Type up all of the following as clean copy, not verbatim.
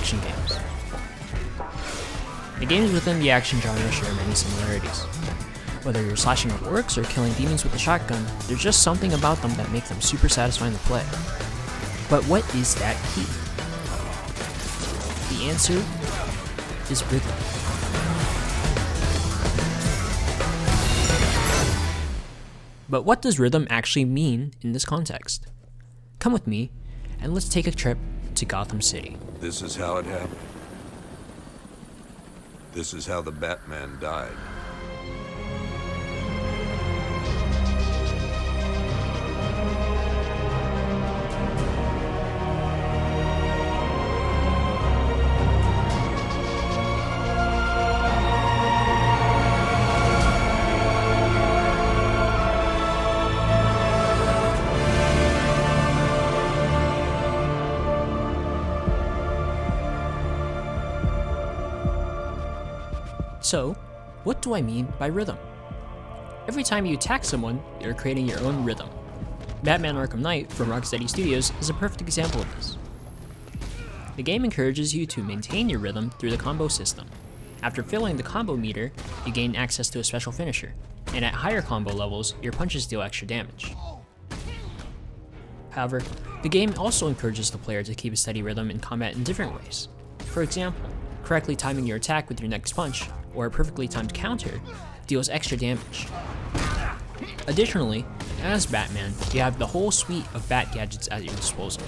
action games. The games within the action genre share many similarities. Whether you're slashing up orcs or killing demons with a shotgun, there's just something about them that make them super satisfying to play. But what is that key? The answer is rhythm. But what does rhythm actually mean in this context? Come with me, and let's take a trip to Gotham City. This is how it happened. This is how the Batman died. So, what do I mean by rhythm? Every time you attack someone, you're creating your own rhythm. Batman Arkham Knight from Rocksteady Studios is a perfect example of this. The game encourages you to maintain your rhythm through the combo system. After filling the combo meter, you gain access to a special finisher, and at higher combo levels, your punches deal extra damage. However, the game also encourages the player to keep a steady rhythm in combat in different ways. For example, correctly timing your attack with your next punch, or a perfectly timed counter, deals extra damage. Additionally, as Batman, you have the whole suite of bat gadgets at your disposal.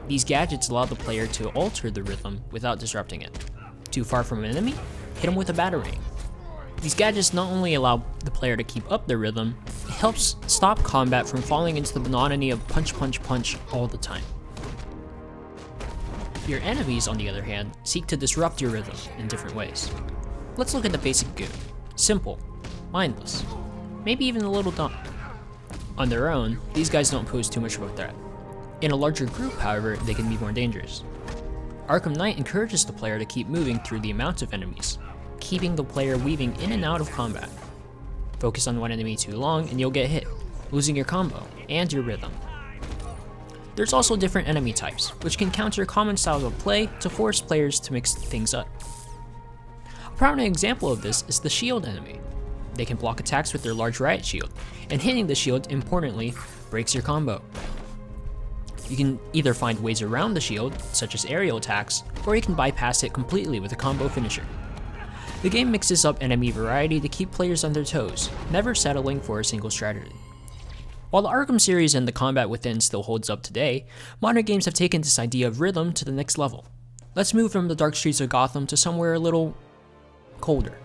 These gadgets allow the player to alter the rhythm without disrupting it. Too far from an enemy? Hit them with a batarang. These gadgets not only allow the player to keep up their rhythm, it helps stop combat from falling into the monotony of punch, punch, punch all the time. Your enemies, on the other hand, seek to disrupt your rhythm in different ways. Let's look at the basic goon. Simple, mindless, maybe even a little dumb. On their own, these guys don't pose too much of a threat. In a larger group, however, they can be more dangerous. Arkham Knight encourages the player to keep moving through the amount of enemies, keeping the player weaving in and out of combat. Focus on one enemy too long and you'll get hit, losing your combo and your rhythm. There's also different enemy types, which can counter common styles of play to force players to mix things up. A prominent example of this is the shield enemy. They can block attacks with their large riot shield, and hitting the shield, importantly, breaks your combo. You can either find ways around the shield, such as aerial attacks, or you can bypass it completely with a combo finisher. The game mixes up enemy variety to keep players on their toes, never settling for a single strategy. While the Arkham series and the combat within still holds up today, modern games have taken this idea of rhythm to the next level. Let's move from the dark streets of Gotham to somewhere a little colder.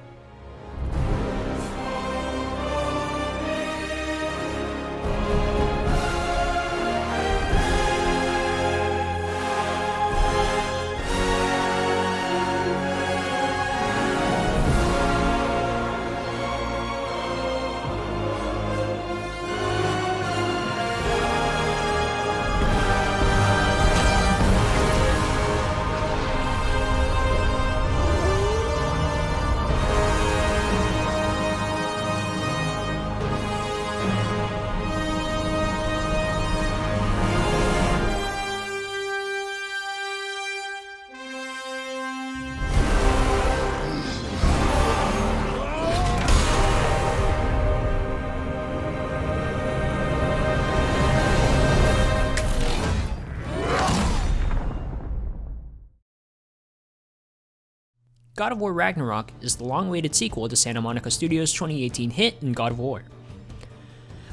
God of War Ragnarok is the long-awaited sequel to Santa Monica Studios' 2018 hit in God of War.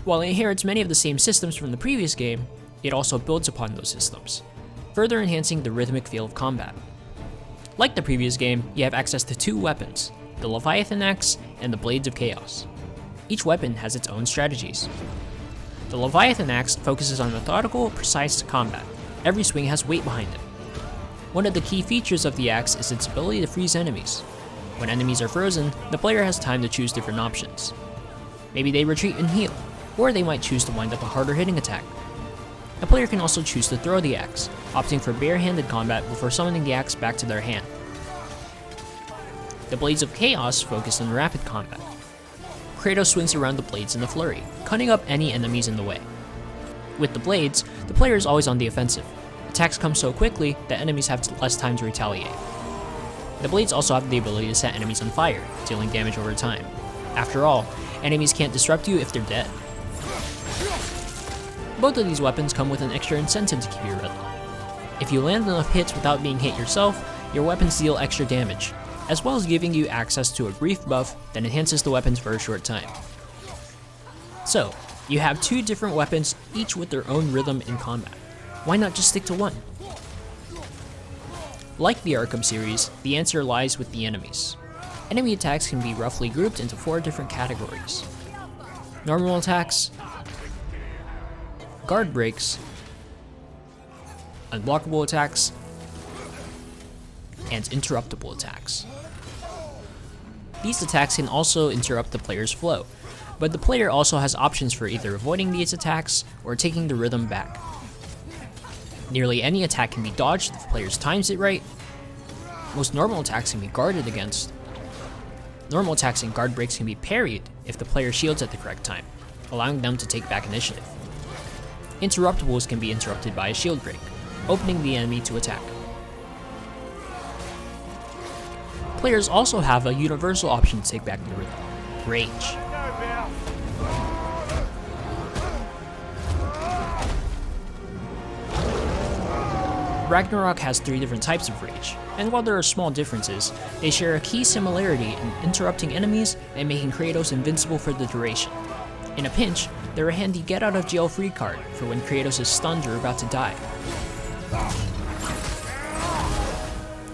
While it inherits many of the same systems from the previous game, it also builds upon those systems, further enhancing the rhythmic feel of combat. Like the previous game, you have access to two weapons, the Leviathan Axe and the Blades of Chaos. Each weapon has its own strategies. The Leviathan Axe focuses on methodical, precise combat. Every swing has weight behind it. One of the key features of the axe is its ability to freeze enemies. When enemies are frozen, the player has time to choose different options. Maybe they retreat and heal, or they might choose to wind up a harder hitting attack. A player can also choose to throw the axe, opting for barehanded combat before summoning the axe back to their hand. The Blades of Chaos focus on rapid combat. Kratos swings around the blades in a flurry, cutting up any enemies in the way. With the blades, the player is always on the offensive. Attacks come so quickly that enemies have less time to retaliate. The blades also have the ability to set enemies on fire, dealing damage over time. After all, enemies can't disrupt you if they're dead. Both of these weapons come with an extra incentive to keep your rhythm. If you land enough hits without being hit yourself, your weapons deal extra damage, as well as giving you access to a brief buff that enhances the weapons for a short time. So, you have two different weapons, each with their own rhythm in combat. Why not just stick to one? Like the Arkham series, the answer lies with the enemies. Enemy attacks can be roughly grouped into 4 different categories: normal attacks, guard breaks, unblockable attacks, and interruptible attacks. These attacks can also interrupt the player's flow, but the player also has options for either avoiding these attacks or taking the rhythm back. Nearly any attack can be dodged if the player times it right. Most normal attacks can be guarded against. Normal attacks and guard breaks can be parried if the player shields at the correct time, allowing them to take back initiative. Interruptibles can be interrupted by a shield break, opening the enemy to attack. Players also have a universal option to take back the rhythm: rage. Ragnarok has 3 different types of rage, and while there are small differences, they share a key similarity in interrupting enemies and making Kratos invincible for the duration. In a pinch, they're a handy get-out-of-jail-free card for when Kratos is stunned or about to die.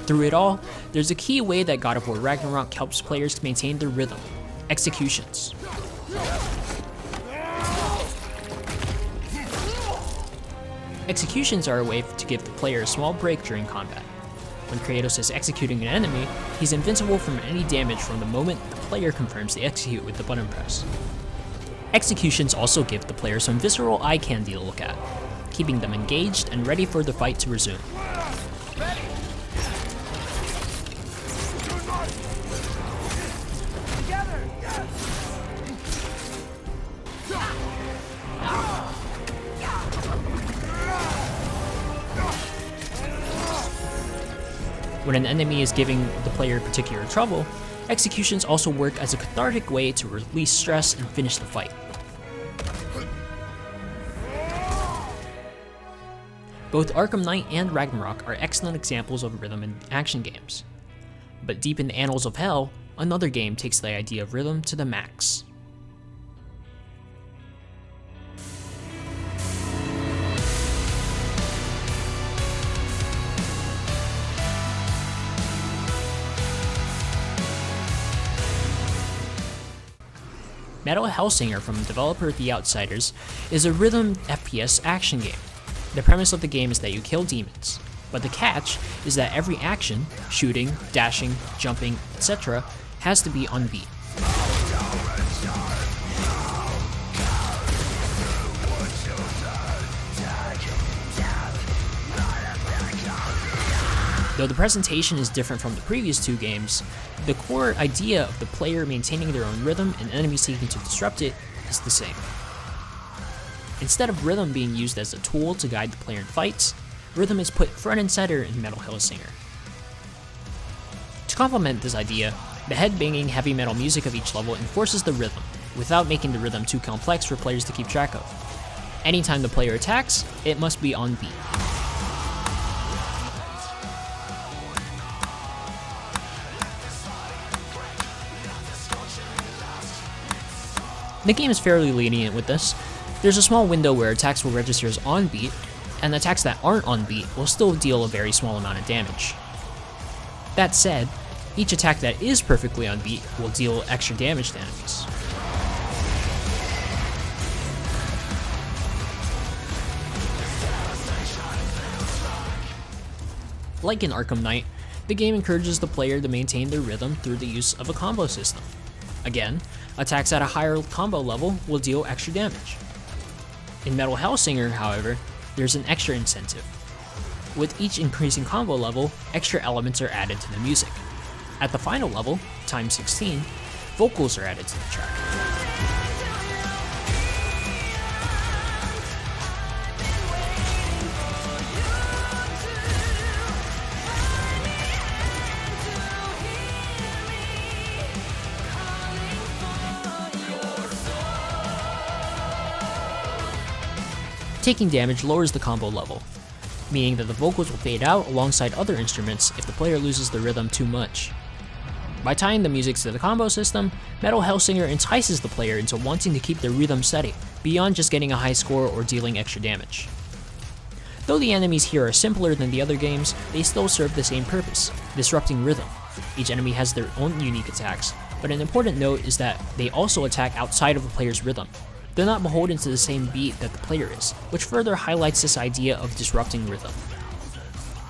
Through it all, there's a key way that God of War Ragnarok helps players maintain their rhythm: executions. Executions are a way to give the player a small break during combat. When Kratos is executing an enemy, he's invincible from any damage from the moment the player confirms they execute with the button press. Executions also give the player some visceral eye candy to look at, keeping them engaged and ready for the fight to resume. When an enemy is giving the player particular trouble, executions also work as a cathartic way to release stress and finish the fight. Both Arkham Knight and Ragnarok are excellent examples of rhythm in action games. But deep in the annals of hell, another game takes the idea of rhythm to the max. Metal Hellsinger from developer The Outsiders is a rhythm FPS action game. The premise of the game is that you kill demons, but the catch is that every action, shooting, dashing, jumping, etc., has to be on beat. Though the presentation is different from the previous 2 games, the core idea of the player maintaining their own rhythm and enemies seeking to disrupt it is the same. Instead of rhythm being used as a tool to guide the player in fights, rhythm is put front and center in Metal Hellsinger. To complement this idea, the head-banging heavy metal music of each level enforces the rhythm, without making the rhythm too complex for players to keep track of. Anytime the player attacks, it must be on beat. The game is fairly lenient with this. There's a small window where attacks will register as on beat, and attacks that aren't on beat will still deal a very small amount of damage. That said, each attack that is perfectly on beat will deal extra damage to enemies. Like in Arkham Knight, the game encourages the player to maintain their rhythm through the use of a combo system. Again, attacks at a higher combo level will deal extra damage. In Metal Hellsinger, however, there's an extra incentive. With each increasing combo level, extra elements are added to the music. At the final level, times 16, vocals are added to the track. Taking damage lowers the combo level, meaning that the vocals will fade out alongside other instruments if the player loses the rhythm too much. By tying the music to the combo system, Metal Hellsinger entices the player into wanting to keep their rhythm steady, beyond just getting a high score or dealing extra damage. Though the enemies here are simpler than the other games, they still serve the same purpose, disrupting rhythm. Each enemy has their own unique attacks, but an important note is that they also attack outside of the player's rhythm. They're not beholden to the same beat that the player is, which further highlights this idea of disrupting rhythm.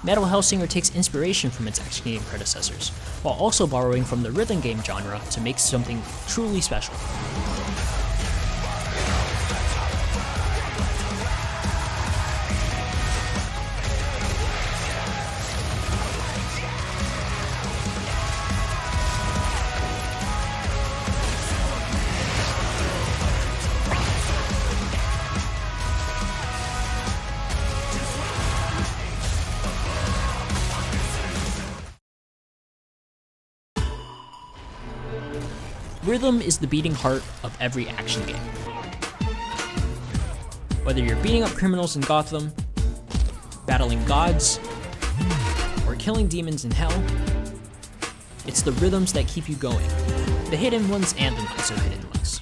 Metal Hellsinger takes inspiration from its action game predecessors, while also borrowing from the rhythm game genre to make something truly special. Rhythm is the beating heart of every action game. Whether you're beating up criminals in Gotham, battling gods, or killing demons in hell, it's the rhythms that keep you going, the hidden ones and the not so hidden ones.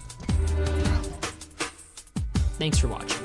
Thanks for watching.